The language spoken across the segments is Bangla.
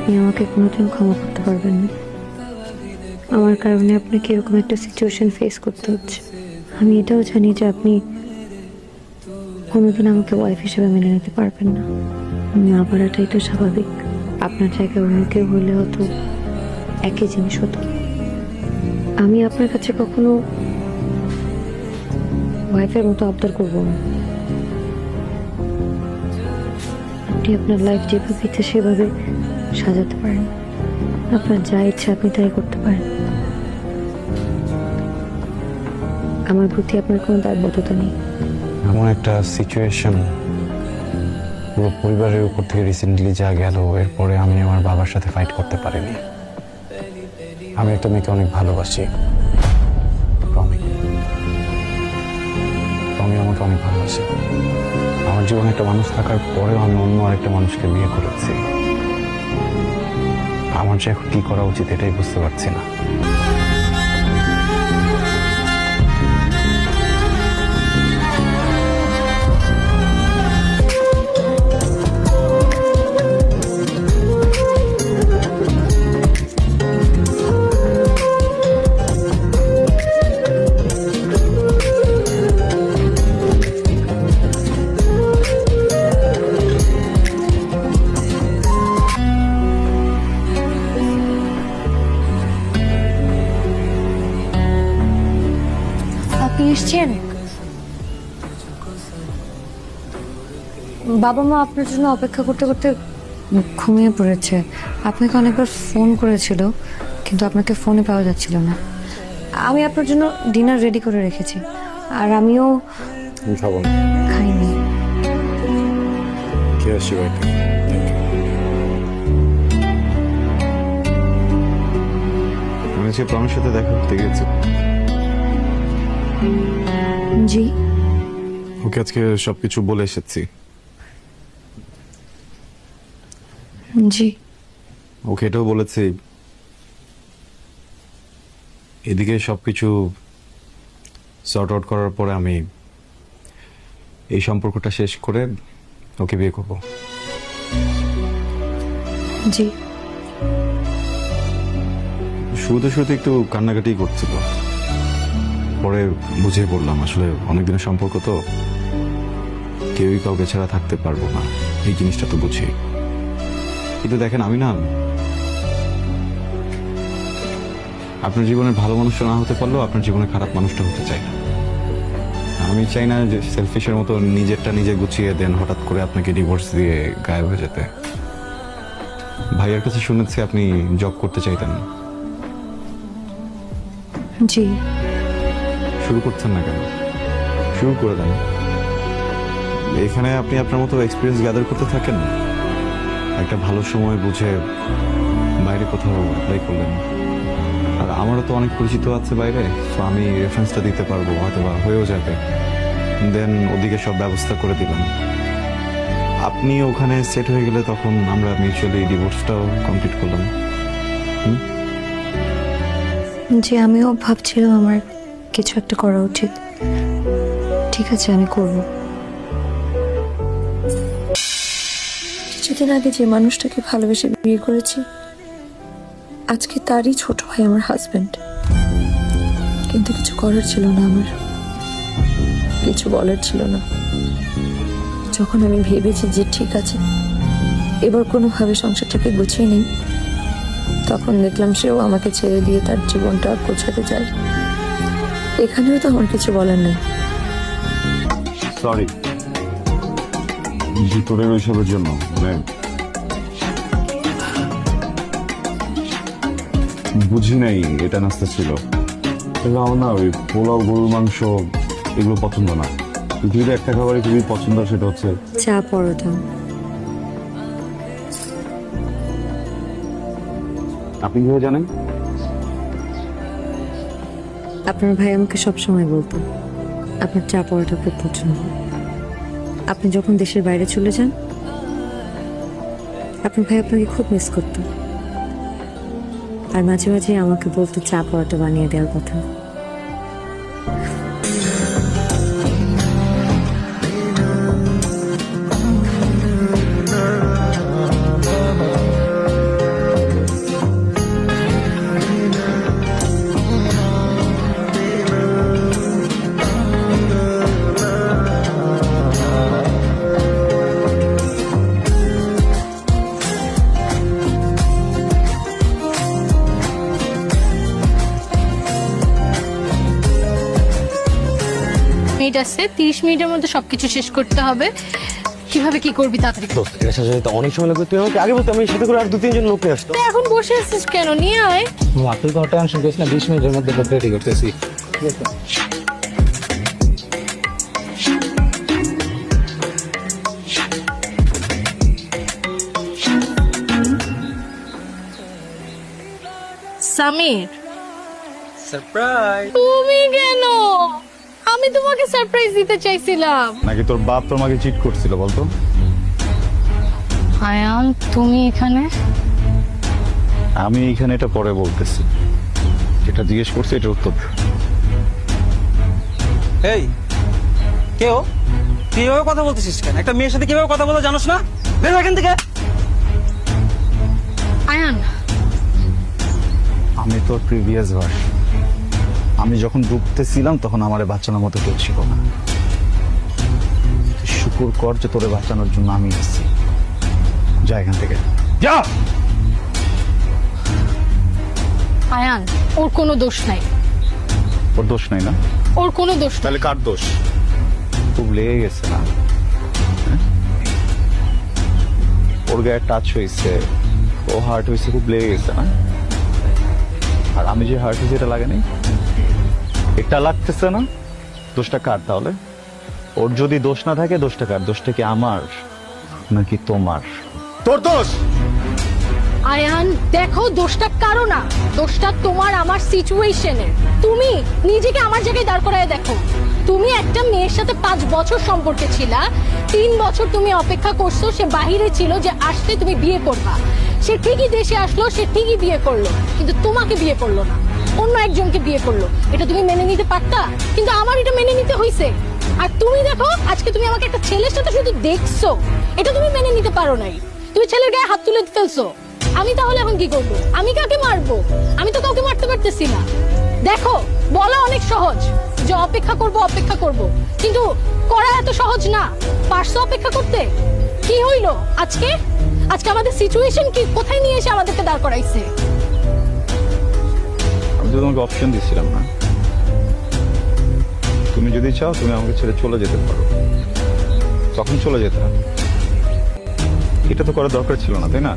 আপনি আমাকে কোনোদিন ক্ষমা করতে পারবেন না। আমার কারণে আপনাকে এরকম একটা সিচুয়েশন ফেস করতে হচ্ছে। আমি এটাও জানি যে আপনি কোনোদিন আমাকে ওয়াইফ হিসেবে মেনে নিতে পারবেন না। না পারাটাই তো স্বাভাবিক। আপনার জায়গায় অন্য কেউ হলে হতো একই জিনিস হতো। আমি আপনার কাছে কখনো ওয়াইফের মতো আবদার করবো না। আপনি আপনার লাইফ যেভাবে ইচ্ছে সেভাবে সাজাতে পারেন। আপনার যা ইচ্ছে আপনি তাই করতে পারেন। আমার প্রতি আপনার কোনো দায়বদ্ধতা নেই। এমন একটা সিচুয়েশন পুরো পরিবারের উপর থেকে রিসেন্টলি যা গেল, এরপরে আমি আমার বাবার সাথে ফাইট করতে পারিনি। আমি একটা মেয়েকে অনেক ভালোবাসি, রমি। রমি আমাকে অনেক ভালোবাসে। আমার জীবনে একটা মানুষ থাকার পরেও আমি অন্য আরেকটা মানুষকে বিয়ে করেছি। আমার যে এখন কি করা উচিত এটাই বুঝতে পারছি না। আপনি এসছেন? বাবা মা আপনার জন্য অপেক্ষা করতে করতে ঘুমিয়ে পড়েছে। আপনাকে অনেকবার ফোন করেছিল কিন্তু আপনাকে ফোনে পাওয়া যাচ্ছিল না। আমি আপনার জন্য ডিনার রেডি করে রেখেছি, আর আমিও খাবো না। খাইনি। কে আসছি বাড়িতে? আমি যে প্রমের সাথে দেখা করতে গেছি। জি। ওকে আজকে সবকিছু বলে এসেছি। জি। ওকে এটাও বলেছি এদিকে সবকিছু সর্ট আউট করার পরে আমি এই সম্পর্কটা শেষ করে ওকে বিয়ে করব। জি। শুরুতে শুরুতে একটু কান্নাকাটি করছিল, পরে বুঝে পড়লাম আসলে অনেকদিনের সম্পর্ক তো, কেউই কাউকে ছাড়া থাকতে পারবো না, এই জিনিসটা তো বুঝি। কিন্তু দেখেন আমি না আপনার জীবনের ভালো মানুষটা না হতে পারলেও আপনার জীবনে খারাপ মানুষটা হতে চাই না। আমি চাই না যে সেলফিশের মতো নিজেরটা নিজে গুছিয়ে দেন হঠাৎ করে আপনাকে ডিভোর্স দিয়ে গায়েব হয়ে যেতে। ভাইয়ের কাছে শুনেছি আপনি জব করতে চাইতেন। জি। শুরু করছেন না কেন? শুরু করে দেন। এখানে আপনি আপনার মতো এক্সপিরিয়েন্স গ্যাদার করতে থাকেন, একটা ভালো সময় বুঝে বাইরে কোথাও অ্যাপ্লাই করলেন। আর আমারও তো অনেক পরিচিত আছে বাইরে, তো আমি রেফারেন্সটা দিতে পারবো, হয়তো বা হয়েও যাবে। দেন ওদিকে সব ব্যবস্থা করে দিলাম। আপনি ওখানে সেট হয়ে গেলে তখন আমরা মিউচুয়ালি ডিভোর্সটাও কমপ্লিট করলাম। জি, আমিও ভাবছিলাম আমার কিছু একটা করা উচিত। ঠিক আছে, আমি করব। কিছুদিন আগে যে মানুষটাকে ভালোবেসে বিয়ে করেছি, আজকে তারই ছোট ভাই আমার হাজবেন্ড। কিন্তু কিছু করার ছিল না, আমার কিছু বলার ছিল না। যখন আমি ভেবেছি যে ঠিক আছে এবার কোনোভাবে সংসারটাকে গুছিয়ে নেই, তখন দেখলাম সেও আমাকে ছেড়ে দিয়ে তার জীবনটা গোছাতে চায়। এখানেও তো আমার কিছু বলার নেই। সরি ভিতরের ওইসবের জন্য, বুঝি নাই এটা নাস্তা ছিল। আমার না ওই পোলাও, গরুর মাংস এগুলো পছন্দ না। পৃথিবীতে একটা খাবারই খুবই পছন্দ, সেটা হচ্ছে চা পরোটা। আপনি কিভাবে জানেন? আপনার ভাই আমাকে সবসময় বলতো আপনার চা পরোটা খুব পছন্দ। আপনি যখন দেশের বাইরে চলে যান, আপনার ভাই আপনাকে খুব মিস করতো, আর মাঝে মাঝে আমাকে বলতো চা পরোটা বানিয়ে দেওয়ার কথা। মিনিট আছে, 30 মিনিটের মধ্যে সবকিছু শেষ করতে হবে। কিভাবে কি করবি তাড়াতাড়ি কর। দোস্ত এটা সাজাতে তো অনেক সময় লাগবে, তুই আমাকে আগে বলতে আমি সাথে করে আর 2-3 জন লোক নিয়ে আসতো। তুই এখন বসে আছিস কেন? নিয়ে আয়। তুই কোনো টেনশন করিস না, 20 মিনিটের মধ্যে রেডি করতেছি। সামির, সারপ্রাইজ। তুমি কেন? আমি তোমাকে সারপ্রাইজ দিতে চাইছিলাম। নাকি তোর বাপ তোমাকে চিট করছিল বলতো? আয়ান, তুমি এখানে? আমি এইখানে এটা পরে বলতেছি, যেটা জিজ্ঞেস করছি এটার উত্তর দে। এই কেউ তুই এভাবে কথা বলতেছিস কেন? একটা মেয়ের সাথে কিভাবে কথা বলা জানোস না? বের হ এখান থেকে। আয়ান, আমি তোর প্রিভিয়াস ভার্সন। আমি যখন ডুবতেছিলাম তখন আমার বাঁচানোর মতো কেউ ছিল না। তুই শুকুর কর যে তোরে বাঁচানোর জন্য আমি এসেছি। যা এখান থেকে, যা। আয়ান, ওর কোনো দোষ নাই। ওর দোষ নাই না? ওর কোনো দোষ নাই। তাহলে কার দোষ? খুব লেগে গেছে না? হ্যাঁ? ওর গায়ে টাচ হয়েছে, ও হার্ট হয়েছে, খুব লেগে গেছে না? আর আমি যে হার্ট হয়েছে এটা লাগে নাই? এটা লাগতেছে না? দোষটা কার তাহলে? ওর যদি দোষ না থাকে দোষটা কার? দোষটা কি আমার নাকি তোমার? তোর দোষ। আয়ান দেখো, দোষটা কারো না, দোষটা তোমার আমার সিচুয়েশনের। তুমি নিজেকে আমার জায়গায় দাঁড় করায় দেখো। তুমি একটা মেয়ের সাথে 5 বছর সম্পর্কে ছিলা, 3 বছর তুমি অপেক্ষা করছো, সে বাহিরে ছিল যে আসতে তুমি বিয়ে করবা। সে ঠিকই দেশে আসলো, সে ঠিকই বিয়ে করলো, কিন্তু তোমাকে বিয়ে করলো না, অন্য একজনকে বিয়ে করলো। এটা তুমি মেনে নিতে পারতা, কিন্তু আমার এটা মেনে নিতে হয়েছে। আর তুমি দেখো, আজকে তুমি আমাকে একটা ছেলের সাথে শুধু দেখছো, এটা তুমি মেনে নিতে পারো নাই। তুমি ছেলের গায়ে হাত তুলে ফেলছো। আমি তাহলে এখন কি করবো? আমি কাকে মারবো? আমি তো কাউকে মারতে পারতেছি না। দেখো, বলা অনেক সহজ যে অপেক্ষা করব অপেক্ষা করব, কিন্তু করা এত সহজ না। পারছো অপেক্ষা করতে? কি হইলো আজকে? আজকে আমাদের সিচুয়েশন কি কোথায় নিয়ে এসে আমাদেরকে দাঁড় করাইছে? আমি তো তোমাকে অপশন দিচ্ছিলাম না? তুমি যদি চাও তুমি আমাকে ছেড়ে চলে যেতে পারো, তখন চলে যেতে। এটা তো করার দরকার ছিল না, তাই না?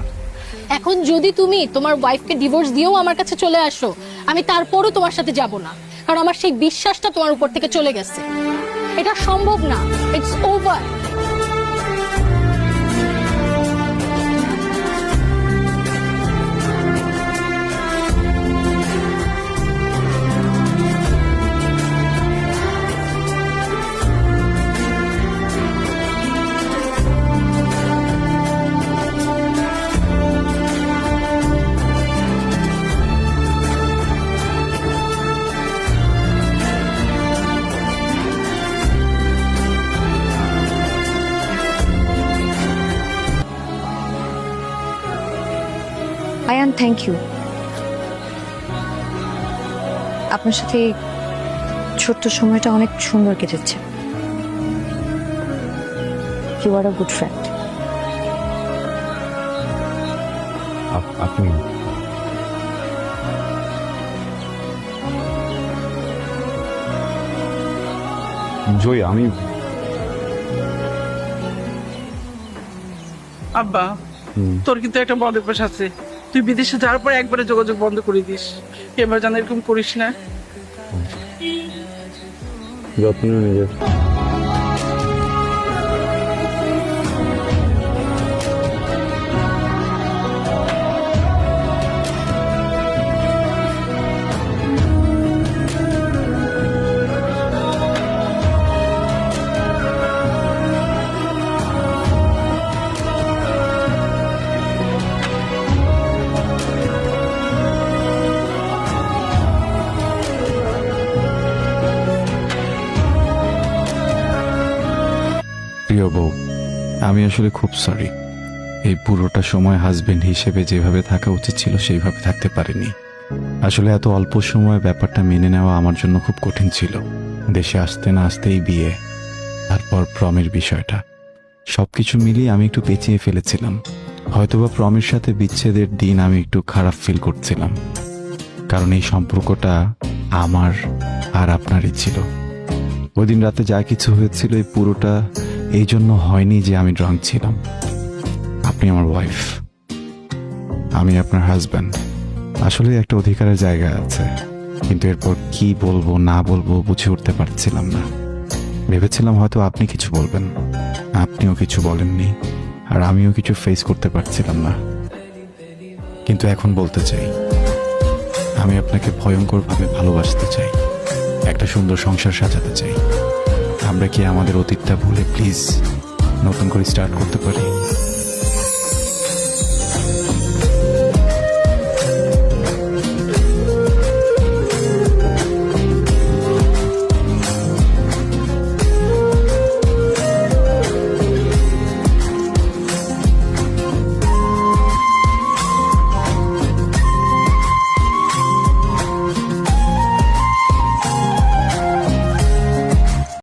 এখন যদি তুমি তোমার ওয়াইফকে ডিভোর্স দিয়েও আমার কাছে চলে আসো, আমি তারপরও তোমার সাথে যাব না, কারণ আমার সেই বিশ্বাসটা তোমার উপর থেকে চলে গেছে। এটা সম্ভব না। It's over. Ayan, thank you. আপনার সাথে এই ছোট্ট সময়টা অনেক সুন্দর কেটেছে। You are a good friend. আপনি জয়, আমি আব্বা, তোর কিন্তু একটা বদ অভ্যাস আছে। তুই বিদেশে যাওয়ার পর একবারে যোগাযোগ বন্ধ করে দিস। এবার যেন এরকম করিস না। যত্ন নিজের। প্রিয় বউ, আমি আসলে খুব সরি। এই পুরোটা সময় হাজবেন্ড হিসেবে যেভাবে থাকা উচিত ছিল সেইভাবে থাকতে পারিনি। আসলে এত অল্প সময় ব্যাপারটা মেনে নেওয়া আমার জন্য খুব কঠিন ছিল। দেশে আসতে না আসতেই বিয়ে, তারপর প্রমের বিষয়টা, সবকিছু মিলিয়ে আমি একটু পেঁচিয়ে ফেলেছিলাম। হয়তোবা প্রমের সাথে বিচ্ছেদের দিন আমি একটু খারাপ ফিল করছিলাম, কারণ এই সম্পর্কটা আমার আর আপনারই ছিল। ওই দিন রাতে যা কিছু হয়েছিল এই পুরোটা এই জন্য হয়নি যে আমি ড্রাঙ্ক ছিলাম। আপনি আমার ওয়াইফ, আমি আপনার হাজব্যান্ড। আসলে একটা অধিকারের জায়গা আছে, কিন্তু এরপর কি বলবো না বলবো বুঝে উঠতে পারছিলাম না। ভেবেছিলাম হয়তো আপনি কিছু বলবেন, আপনিও কিছু বলেননি, আর আমিও কিছু ফেস করতে পারছিলাম না। কিন্তু এখন বলতে চাই, আমি আপনাকে ভয়ঙ্করভাবে ভালোবাসতে চাই, একটা সুন্দর সংসার সাজাতে চাই। আমরা কি আমাদের অতীতটা ভুলে প্লিজ নতুন করে স্টার্ট করতে পারি?